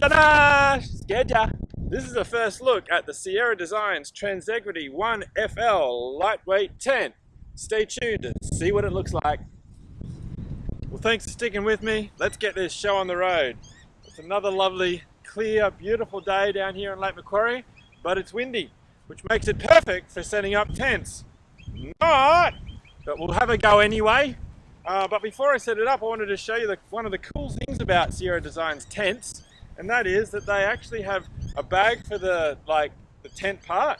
Ta-da! Scared ya? This is a first look at the Sierra Designs Tensegrity 1FL lightweight tent. Stay tuned and see what it looks like. Well, thanks for sticking with me. Let's get this show on the road. It's another lovely, clear, beautiful day down here in Lake Macquarie, but it's windy, which makes it perfect for setting up tents. Not, but we'll have a go anyway. But before I set it up, I wanted to show you one of the cool things about Sierra Designs tents, and that is that they actually have a bag for the tent part,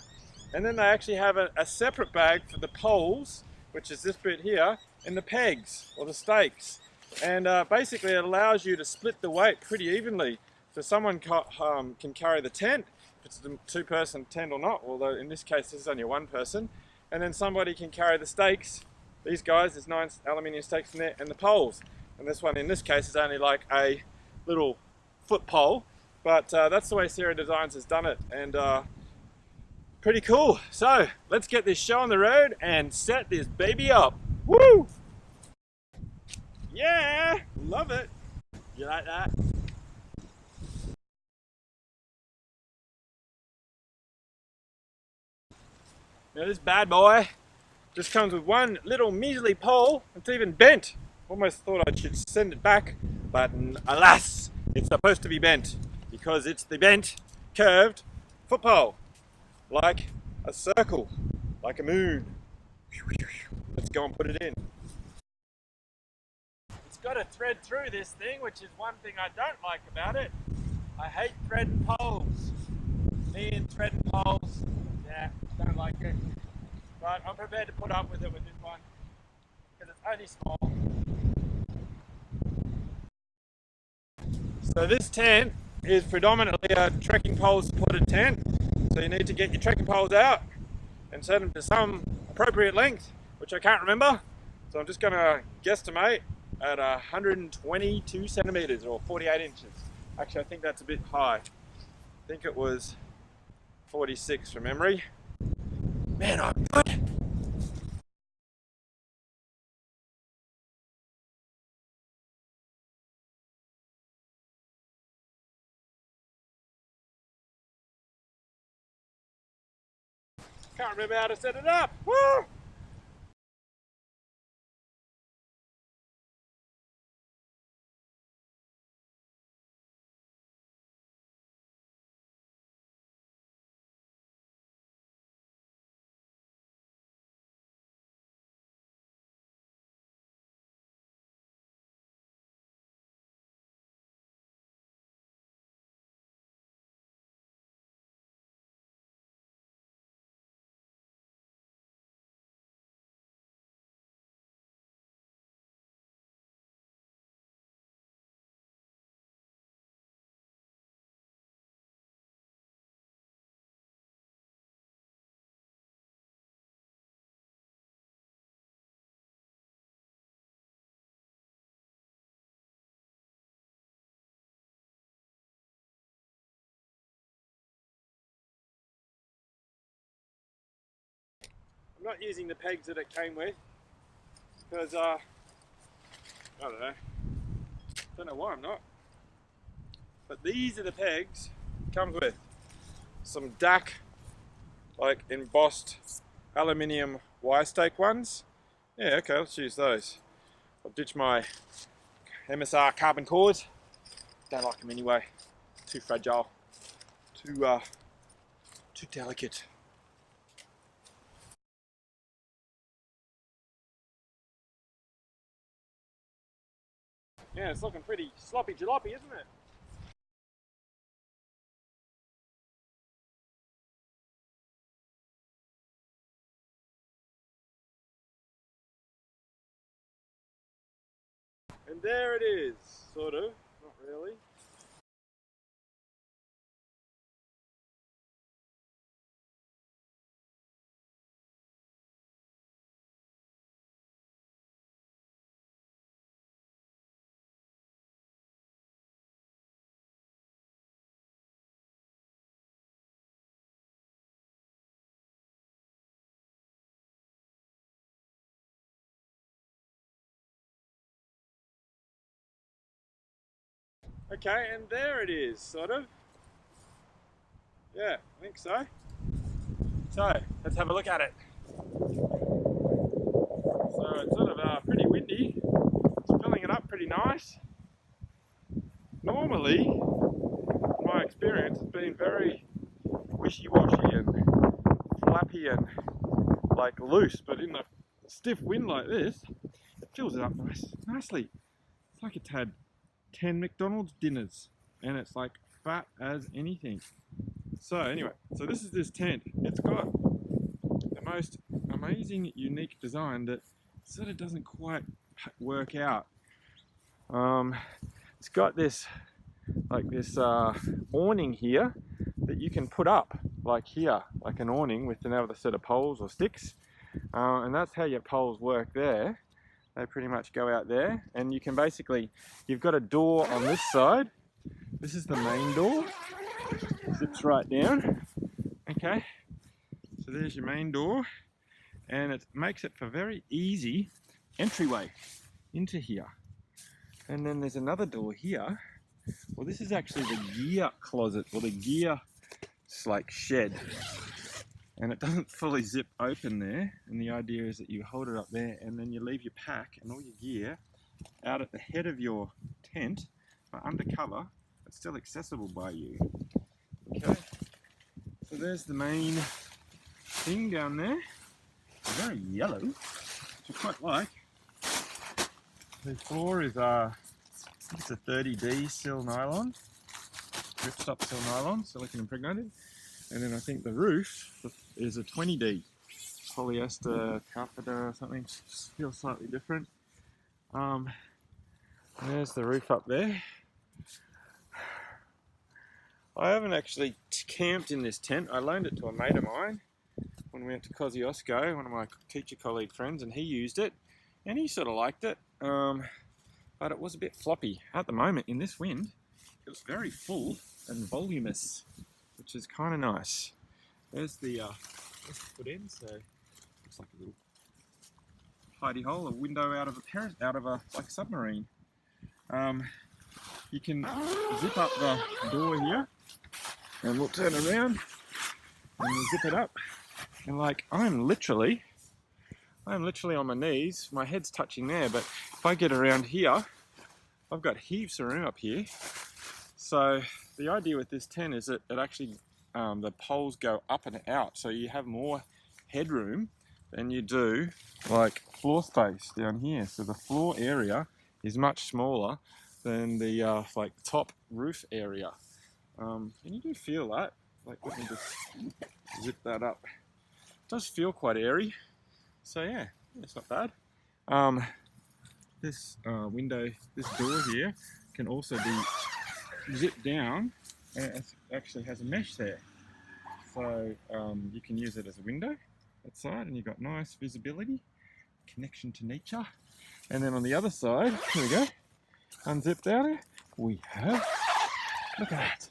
and then they actually have a separate bag for the poles, which is this bit here, and the pegs or the stakes. And basically it allows you to split the weight pretty evenly. So someone can carry the tent, if it's a two-person tent or not, although in this case this is only one person, and then somebody can carry the stakes. These guys, there's 9 aluminium stakes in there, and the poles. And this one in this case is only like a little foot pole, but that's the way Sierra Designs has done it, and pretty cool. So let's get this show on the road and set this baby up. Woo! Yeah, love it. You like that? Now this bad boy just comes with one little measly pole. It's even bent. Almost thought I should send it back, but alas, it's supposed to be bent because it's the bent, curved foot pole, like a circle, like a moon. Let's go and put it in. It's got a thread through this thing, which is one thing I don't like about it. I hate threading poles. Me and threading poles, yeah, don't like it. But I'm prepared to put up with it with this one, because it's only small. So this tent is predominantly a trekking pole supported tent. So you need to get your trekking poles out and set them to some appropriate length, which I can't remember. So I'm just going to guesstimate at 122 centimeters or 48 inches. Actually, I think that's a bit high. I think it was 46 from memory. Man, I'm good. Can't remember how to set it up. Woo! I'm not using the pegs that it came with because I don't know why I'm not. But these are the pegs it comes with. Some DAC, like embossed aluminium Y-stake ones. Yeah, okay, let's use those. I'll ditch my MSR carbon cores. Don't like them anyway. Too fragile. Too delicate. Yeah, it's looking pretty sloppy jalopy, isn't it? And there it is, sort of, not really. Okay, and there it is, sort of. Yeah, I think so. So, let's have a look at it. So it's sort of pretty windy. It's filling it up pretty nice. Normally, my experience has been very wishy-washy and flappy and like loose, but in a stiff wind like this, it fills it up nicely. It's like it's had 10 McDonald's dinners and it's like fat as anything. So anyway, so this is this tent. It's got the most amazing, unique design that sort of doesn't quite work out. It's got this awning here that you can put up like here, like an awning with another set of poles or sticks, and that's how your poles work there. They pretty much go out there, and you can basically, you've got a door on this side. This is the main door. It zips right down. Okay, so there's your main door, and it makes it for very easy entryway into here. And then there's another door here. Well, this is actually the gear closet, or the gear like shed, and it doesn't fully zip open there, and the idea is that you hold it up there and then you leave your pack and all your gear out at the head of your tent, but undercover, it's still accessible by you. Okay, so there's the main thing down there. It's very yellow, which I quite like. The floor is it's a 30D sil nylon, ripstop sil nylon, silicone impregnated, and then I think the roof is a 20D polyester carpeter or something. Feels slightly different. There's the roof up there. I haven't actually camped in this tent. I loaned it to a mate of mine when we went to Kosciuszko, one of my teacher colleague friends, and he used it, and he sort of liked it. But it was a bit floppy. At the moment, in this wind, it was very full and voluminous, which is kind of nice. There's the foot end, so looks like a little hidey hole, a window out of a like submarine. You can zip up the door here, and we'll turn around, and we'll zip it up. And like, I'm literally on my knees, my head's touching there, but if I get around here, I've got heaps of room up here. So the idea with this tent is that it actually, the poles go up and out, so you have more headroom than you do like floor space down here. So the floor area is much smaller than the like top roof area. And you do feel that. Like, let me just zip that up. It does feel quite airy. So yeah, it's not bad. This window, this door here, can also be zipped down, and it actually has a mesh there. So you can use it as a window outside, and you've got nice visibility, connection to nature. And then on the other side, here we go, unzipped out here, we have, look at that,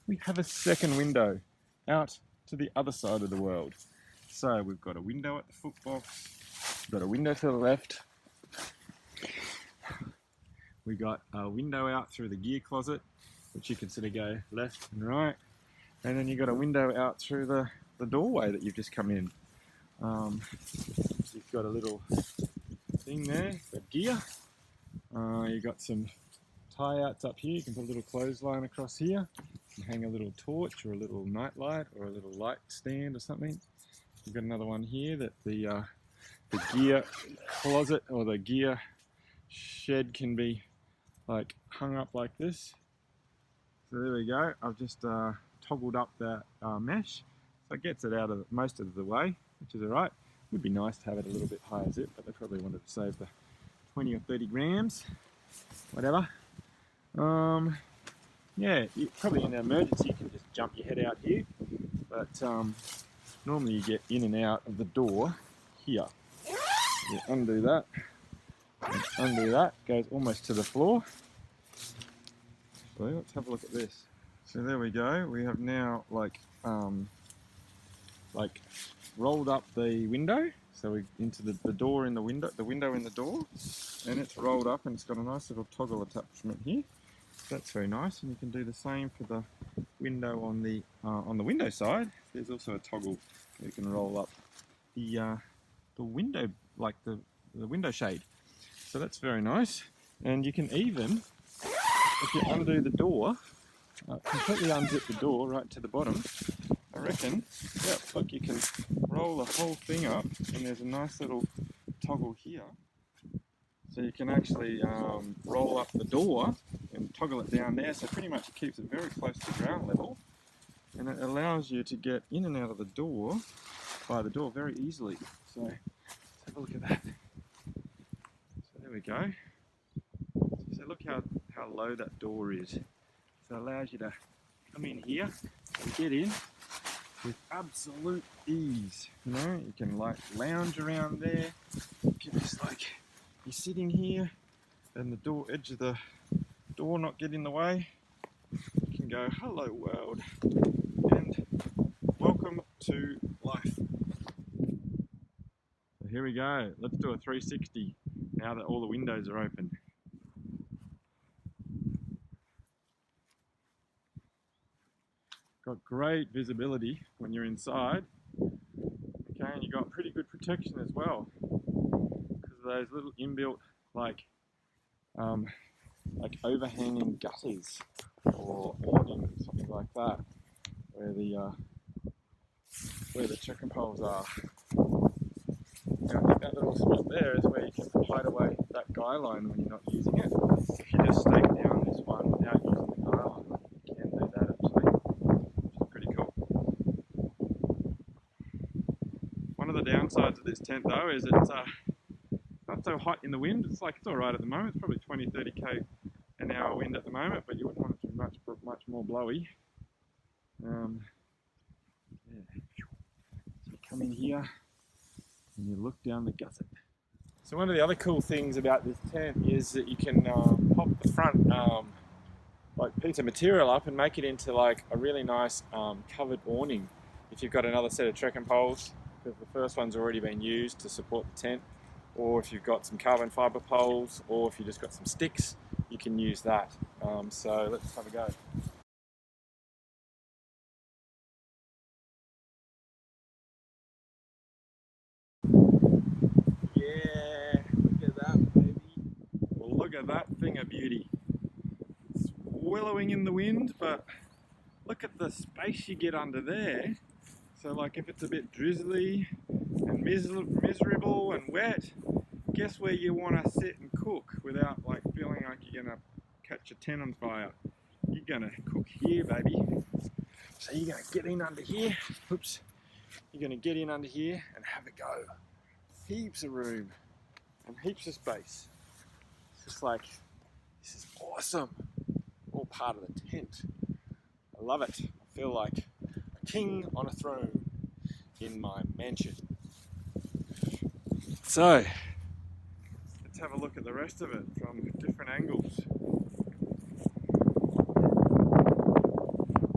we have a second window out to the other side of the world. So we've got a window at the foot box, we've got a window to the left, we got a window out through the gear closet, which you can sort of go left and right, and then you've got a window out through the doorway that you've just come in. You've got a little thing there, got gear, you've got some tie outs up here, you can put a little clothesline across here, you can hang a little torch or a little night light or a little light stand or something. You've got another one here that the gear closet or the gear shed can be like hung up like this. So there we go. I've just toggled up that mesh, so it gets it out of most of the way, which is alright. Would be nice to have it a little bit higher zip, but they probably wanted to save the 20 or 30 grams, whatever. Yeah, probably in an emergency you can just jump your head out here, but normally you get in and out of the door here. You undo that, and undo that, goes almost to the floor. So let's have a look at this. So there we go, we have now like rolled up the window, so we into the door in the window in the door, and it's rolled up and it's got a nice little toggle attachment here. That's very nice, and you can do the same for the window on the window side. There's also a toggle where you can roll up the window, like the window shade. So that's very nice. And you can even, if you undo the door, completely unzip the door right to the bottom, I reckon, yeah, look, you can roll the whole thing up, and there's a nice little toggle here. So you can actually roll up the door and toggle it down there, so pretty much it keeps it very close to ground level, and it allows you to get in and out of the door, by the door, very easily. So let's have a look at that. So there we go. So look how low that door is. So it allows you to come in here and get in with absolute ease. You know, you can like lounge around there. You can just like be sitting here and the door edge of the door not get in the way. You can go, hello world, and welcome to life. So here we go. Let's do a 360 now that all the windows are open. Got great visibility when you're inside. Okay, and you got pretty good protection as well because of those little inbuilt like overhanging gutters or awnings, something like that, where the trekking poles are. And I think that little spot there is where you can hide away that guy line when you're not using it. If you just stake down this one without using the guy line, you can do that actually, which is pretty cool. One of the downsides of this tent though is it's not so hot in the wind. It's alright at the moment. It's probably 20-30 an hour wind at the moment, but you wouldn't want it to be much more blowy. Yeah. So you come in here and you look down the gusset. So one of the other cool things about this tent is that you can pop the front like piece of material up and make it into like a really nice covered awning if you've got another set of trekking poles, because the first one's already been used to support the tent, or if you've got some carbon fibre poles, or if you just got some sticks, you can use that. So let's have a go. Yeah, look at that, baby. Well, look at that thing of beauty. It's wallowing in the wind, but look at the space you get under there. So like if it's a bit drizzly and miserable and wet, guess where you want to sit and cook without like feeling like you're going to catch a tent on fire? You're going to cook here, baby. So you're going to get in under here. Oops. You're going to get in under here and have a go. Heaps of room and heaps of space. It's just like, this is awesome. All part of the tent. I love it. I feel like a king on a throne in my mansion. So, let's have a look at the rest of it from different angles.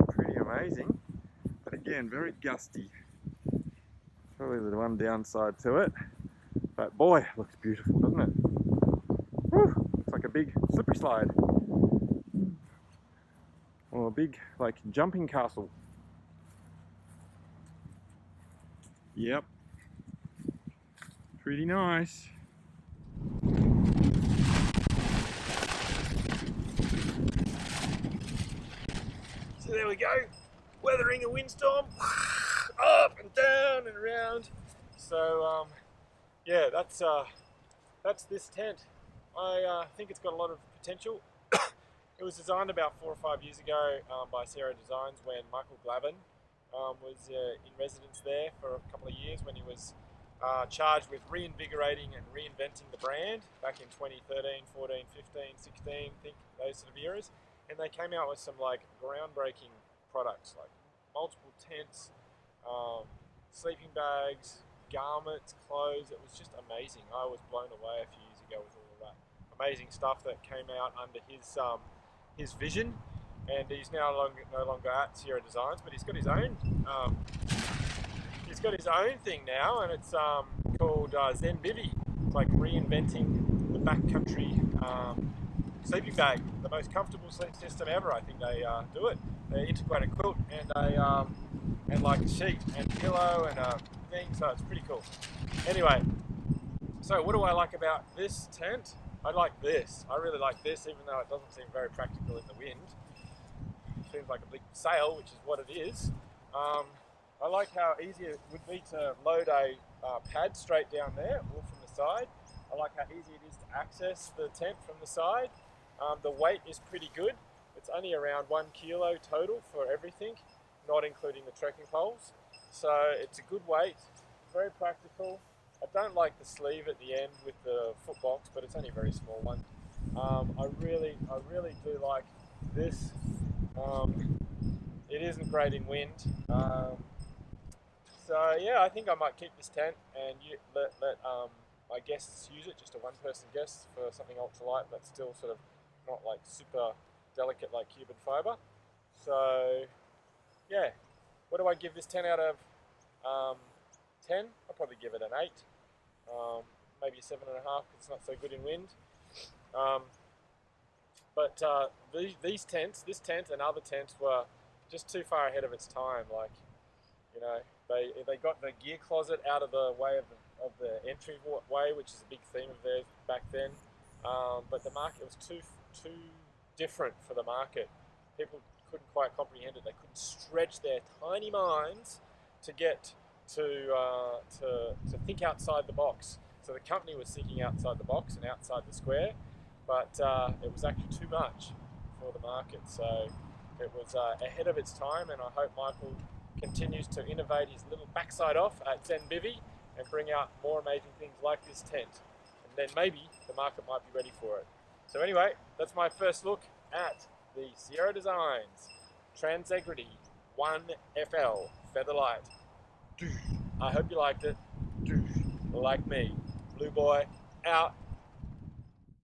Pretty amazing, but again, very gusty. Probably the one downside to it, but boy, it looks beautiful, doesn't it? Woo, looks like a big slippery slide, or a big like jumping castle. Yep, pretty nice. So there we go, weathering a windstorm, up and down and around. So yeah, that's this tent. I think it's got a lot of potential. It was designed about 4 or 5 years ago by Sierra Designs when Michael Glavin was in residence there for a couple of years, when he was charged with reinvigorating and reinventing the brand back in 2013, 14, 15, 16, I think those sort of eras. And they came out with some like groundbreaking products, like multiple tents, sleeping bags, garments, clothes. It was just amazing. I was blown away a few years ago with all of that amazing stuff that came out under his vision. And he's no longer at Sierra Designs, but he's got his own thing now, and it's called Zen Bivy. It's like reinventing the backcountry sleeping bag, the most comfortable sleep system ever. I think they do it. They integrate a quilt and like a sheet and pillow and a thing, so it's pretty cool. Anyway, so what do I like about this tent? I like this. I really like this, even though it doesn't seem very practical in the wind. It seems like a big sail, which is what it is. I like how easy it would be to load a pad straight down there or from the side. I like how easy it is to access the tent from the side. The weight is pretty good. It's only around 1 kilo total for everything, not including the trekking poles. So it's a good weight, very practical. I don't like the sleeve at the end with the foot box, but it's only a very small one. I really do like this. It isn't great in wind. So yeah, I think I might keep this tent and let my guests use it, just a one-person guest for something ultralight that's still sort of not like super delicate like carbon fiber. So yeah, what do I give this 10 out of 10? I'll probably give it an 8, maybe a 7.5 because it's not so good in wind. But these tents, this tent and other tents were just too far ahead of its time. Like, you know, they got the gear closet out of the way of the entryway, which is a big theme of theirs back then. But the market was too different for the market. People couldn't quite comprehend it. They couldn't stretch their tiny minds to get to think outside the box. So the company was thinking outside the box and outside the square, but it was actually too much for the market. So it was ahead of its time, and I hope Michael continues to innovate his little backside off at Zen Bivvy and bring out more amazing things like this tent. And then maybe the market might be ready for it. So anyway, that's my first look at the Sierra Designs Tensegrity 1FL Featherlight. I hope you liked it. Like me. Blue Boy out.